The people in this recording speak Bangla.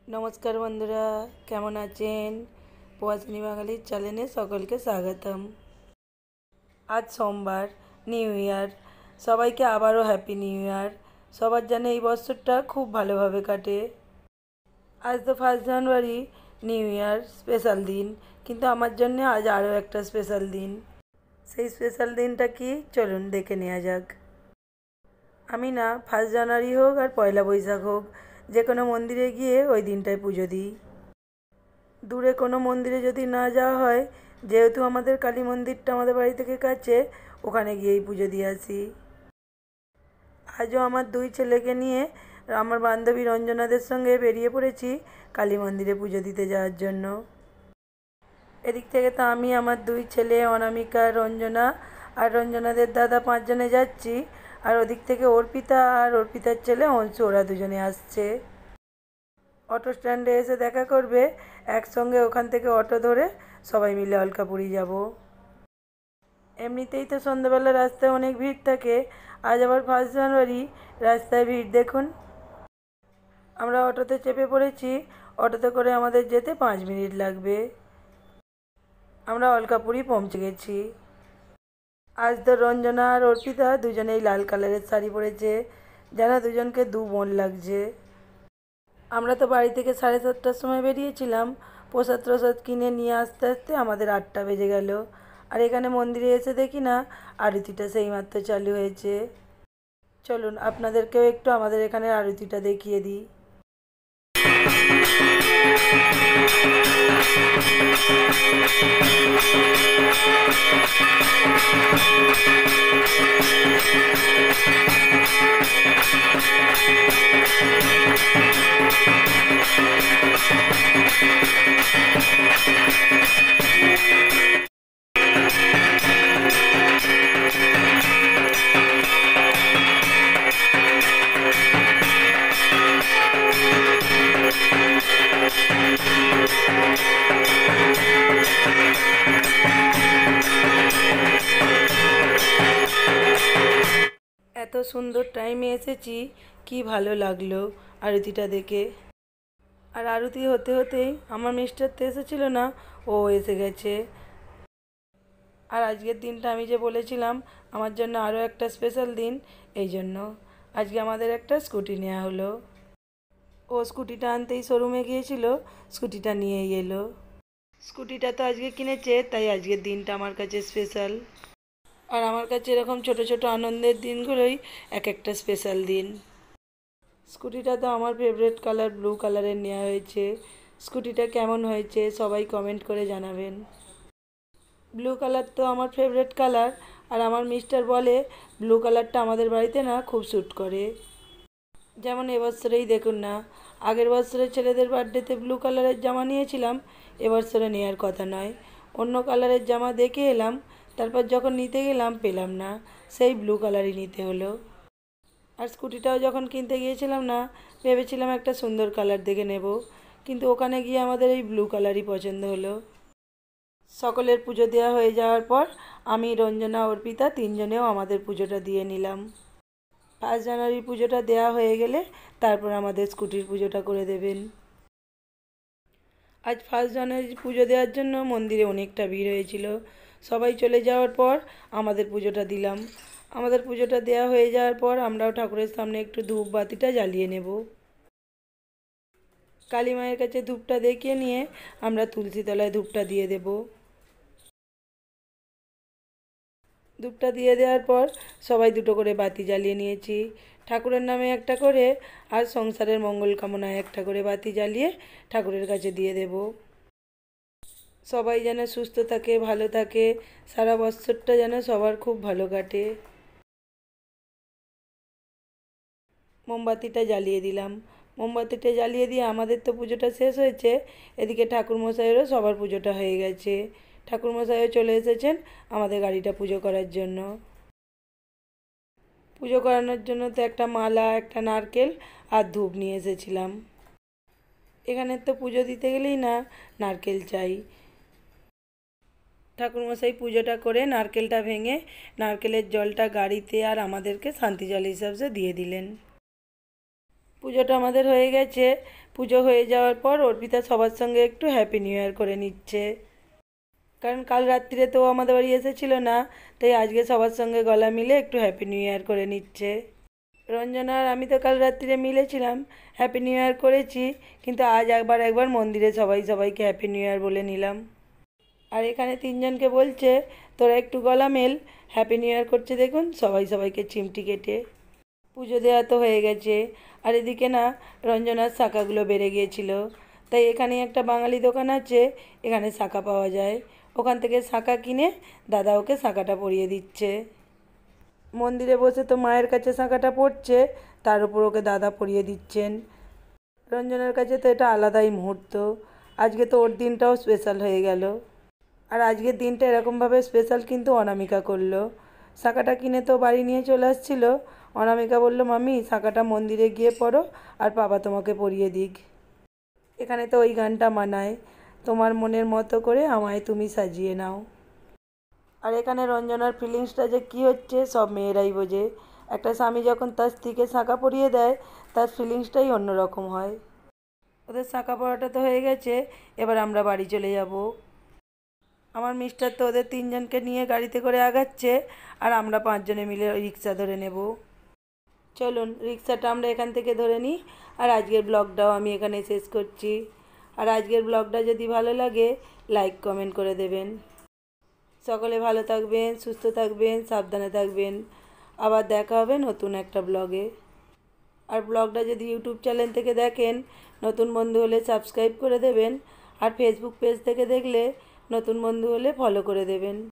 নমস্কার বন্ধুরা, কেমন আছেন? প্রবাসিনী বাঙালির চ্যানেলে সকলকে স্বাগতম। আজ সোমবার, নিউ ইয়ার। সবাইকে আবারও হ্যাপি নিউ ইয়ার। সবার যেন এই বছরটা খুব ভালোভাবে কাটে। আজ তো 1 জানুয়ারি, নিউ ইয়ার স্পেশাল দিন, কিন্তু আমার জন্য আজ আরও একটা স্পেশাল দিন। সেই স্পেশাল দিনটা কি, চলুন দেখে নেওয়া যাক। আমি না 1 জানুয়ারি হোক আর পয়লা বৈশাখ হোক, যে কোনো মন্দিরে গিয়ে ওই দিনটায় পুজো দিই। দূরে কোনো মন্দিরে যদি না যাওয়া হয়, যেহেতু আমাদের কালী মন্দিরটা আমাদের বাড়ি থেকে কাছে, ওখানে গিয়েই পুজো দিয়ে আসি। আজও আমার 2 ছেলেকে নিয়ে আমার বান্ধবী রঞ্জনাদের সঙ্গে বেরিয়ে পড়েছি কালী মন্দিরে পুজো দিতে যাওয়ার জন্য। এদিক থেকে তো আমি, আমার 2 ছেলে অনামিকা, রঞ্জনা আর রঞ্জনাদের দাদা 5 জনে যাচ্ছি। আর ওদিক থেকে অর্পিতা আর অর্পিতার ছেলে অংশু, ওরা 2 জনে আসছে। অটো স্ট্যান্ডে এসে দেখা করবে, একসঙ্গে ওখান থেকে অটো ধরে সবাই মিলে অলকাপুরি যাব। এমনিতেই তো সন্ধ্যাবেলা রাস্তায় অনেক ভিড় থাকে, আজ আবার 1 জানুয়ারি, রাস্তায় ভিড় দেখুন। আমরা অটোতে চেপে পড়েছি, অটোতে করে আমাদের যেতে 5 মিনিট লাগবে। আমরা অলকাপুরি পৌঁছে গেছি। আজ তো রঞ্জনা আর অর্পিতা দুজনেই লাল কালারের শাড়ি পরেছে, যেন দুজনকে 2 বোন লাগছে। আমরা তো বাড়ি থেকে 7:30টার সময় বেরিয়েছিলাম। প্রসাদ কিনে নিয়ে আসতে আসতে আমাদের 8টা বেজে গেল। আর এখানে মন্দিরে এসে দেখি না, আরতিটা সেইমাত্র চালু হয়েছে। চলুন আপনাদেরকেও একটু আমাদের এখানে আরতিটা দেখিয়ে দিই। এত সুন্দর টাইমে এসেছি, কি ভালো লাগলো আরতিটা দেখে। আর আরতি হতে হতেই আমার মিস্টার তো এসেছিল না, ও এসে গেছে। আর আজকের দিনটা আমি যে বলেছিলাম আমার জন্য আরও একটা স্পেশাল দিন, এই জন্য আজকে আমাদের একটা স্কুটি নেওয়া হলো। ও স্কুটিটা আনতেই শোরুমে গিয়েছিল, স্কুটিটা নিয়েই এলো। স্কুটিটা তো আজকে কিনেছে, তাই আজকের দিনটা আমার কাছে স্পেশাল। আর আমার কাছে এরকম ছোট ছোট আনন্দের দিনগুলোই এক একটা স্পেশাল দিন। স্কুটিটা তো আমার ফেভারিট কালার ব্লু কালারের নেওয়া হয়েছে। স্কুটিটা কেমন হয়েছে সবাই কমেন্ট করে জানাবেন। ব্লু কালার তো আমার ফেভারিট কালার, আর আমার মিস্টার বলে ব্লু কালারটা আমাদের বাড়িতে না খুব স্যুট করে। যেমন এবছরেই দেখুন না, আগের বছরে ছেলেদের বার্থডেতে ব্লু কালারের জামা নিয়েছিলাম, এবছরে নেওয়ার কথা নয়, অন্য কালারের জামা দেখে এলাম, তারপর যখন নিতে গেলাম পেলাম না, সেই ব্লু কালারই নিতে হলো। আর স্কুটিটাও যখন কিনতে গিয়েছিলাম না, ভেবেছিলাম একটা সুন্দর কালার দেখে নেব, কিন্তু ওখানে গিয়ে আমাদের এই ব্লু কালারই পছন্দ হলো। সকলের পুজো দেওয়া হয়ে যাওয়ার পর আমি, রঞ্জনা, অর্পিতা 3 জনেও আমাদের পুজোটা দিয়ে নিলাম। 1 জানুয়ারি পুজোটা দেওয়া হয়ে গেলে তারপর আমাদের স্কুটির পুজোটা করে দেবেন। আজ 1 জানুয়ারি পুজো দেওয়ার জন্য মন্দিরে অনেকটা ভিড় হয়েছিল। সবাই চলে যাওয়ার পর আমাদের পুজোটা দিলাম। আমাদের পুজোটা দেওয়া হয়ে যাওয়ার পর আমরাও ঠাকুরের সামনে একটু ধূপ বাতিটা জ্বালিয়ে নেব। কালী মায়ের কাছে ধূপটা দেখিয়ে নিয়ে আমরা তুলসী তলায় ধূপটা দিয়ে দেব। ধূপটা দিয়ে দেওয়ার পর সবাই 2টো করে বাতি জ্বালিয়ে নিয়েছি, ঠাকুরের নামে একটা করে আর সংসারের মঙ্গল কামনায় একটা করে বাতি জ্বালিয়ে ঠাকুরের কাছে দিয়ে দেব। সবাই যেন সুস্থ থাকে, ভালো থাকে, সারা বছরটা যেন সবার খুব ভালো কাটে। মোমবাতিটা জ্বালিয়ে দিলাম। মোমবাতিটা জ্বালিয়ে দিয়ে আমাদের তো পুজোটা শেষ হয়েছে, এদিকে ঠাকুরমশাইয়েরও সবার পুজোটা হয়ে গেছে। ঠাকুরমশাইও চলে এসেছেন আমাদের গাড়িটা পুজো করার জন্য। পুজো করানোর জন্য তো একটা মালা, একটা নারকেল আর ধূপ নিয়ে এসেছিলাম। এখানে তো পুজো দিতে গেলেই না নারকেল চাই। ঠাকুরমশাই পুজোটা করে নারকেলটা ভেঙে নারকেলের জলটা গাড়িতে আর আমাদেরকে শান্তি জল হিসাবে দিয়ে দিলেন। পুজোটা আমাদের হয়ে গেছে। পুজো হয়ে যাওয়ার পর অর্পিতা সবার সঙ্গে একটু হ্যাপি নিউ ইয়ার করে নিচ্ছে, কারণ কাল রাত্রিরে তো ও আমাদের বাড়ি এসেছিল না, তাই আজকে সবার সঙ্গে গলা মিলে একটু হ্যাপি নিউ ইয়ার করে নিচ্ছে। রঞ্জনা আর আমি তো কাল রাত্রিরে মিলেছিলাম, হ্যাপি নিউ ইয়ার করেছি, কিন্তু আজ একবার মন্দিরে সবাইকে হ্যাপি নিউ ইয়ার বলে নিলাম। আর এখানে তিনজনকে বলছে তোরা একটু গলা মেল, হ্যাপি নিউ ইয়ার করছে দেখুন সবাইকে চিমটি কেটে। পুজো দেওয়া তো হয়ে গেছে, আর এদিকে না রঞ্জনার শাঁখাগুলো বেড়ে গিয়েছিল, তাই এখানে একটা বাঙালি দোকান আছে, এখানে শাঁখা পাওয়া যায়, ওখান থেকে শাঁখা কিনে দাদা ওকে শাঁখাটা পরিয়ে দিচ্ছে। মন্দিরে বসে তো মায়ের কাছে শাঁখাটা পড়ছে, তার উপর ওকে দাদা পরিয়ে দিচ্ছেন। রঞ্জনার কাছে তো এটা আলাদাই মুহূর্ত, আজকে তো ওর দিনটাও স্পেশাল হয়ে গেল। আর আজকের দিনটা এরকমভাবে স্পেশাল কিন্তু অনামিকা করলো। শাঁখাটা কিনে তো বাড়ি নিয়ে চলে আসছিলো, অনামিকা বলল মাম্মি শাঁখাটা মন্দিরে গিয়ে পড়ো আর বাবা তোমাকে পরিয়ে দিক। এখানে তো ওই গানটা মানায়, তোমার মনের মতো করে আমায় তুমি সাজিয়ে নাও। আর এখানে রঞ্জনার ফিলিংসটা যে কী হচ্ছে সব মেয়েরাই বোঝে। একটা স্বামী যখন তার স্ত্রীকে শাঁখা পরিয়ে দেয়, তার ফিলিংসটাই অন্যরকম হয়। ওদের শাঁখা পরাটা তো হয়ে গেছে, এবার আমরা বাড়ি চলে যাব। আমার মিস্টার তো ওদের তিনজনকে নিয়ে গাড়িতে করে আগাচ্ছে, আর আমরা পাঁচজনে মিলে রিক্সা ধরে নেব। চলুন রিক্সাটা আমরা এখান থেকে ধরে নিই, আর আজকের ব্লগটাও আমি এখানে শেষ করছি। আর আজকের ব্লগটা যদি ভালো লাগে লাইক কমেন্ট করে দেবেন। সকলে ভালো থাকবেন, সুস্থ থাকবেন, সাবধানে থাকবেন। আবার দেখা হবে নতুন একটা ব্লগে। আর ব্লগটা যদি ইউটিউব চ্যানেল থেকে দেখেন, নতুন বন্ধু হলে সাবস্ক্রাইব করে দেবেন, আর ফেসবুক পেজ থেকে দেখলে নতুন বন্ধু হলে ফলো করে দেবেন।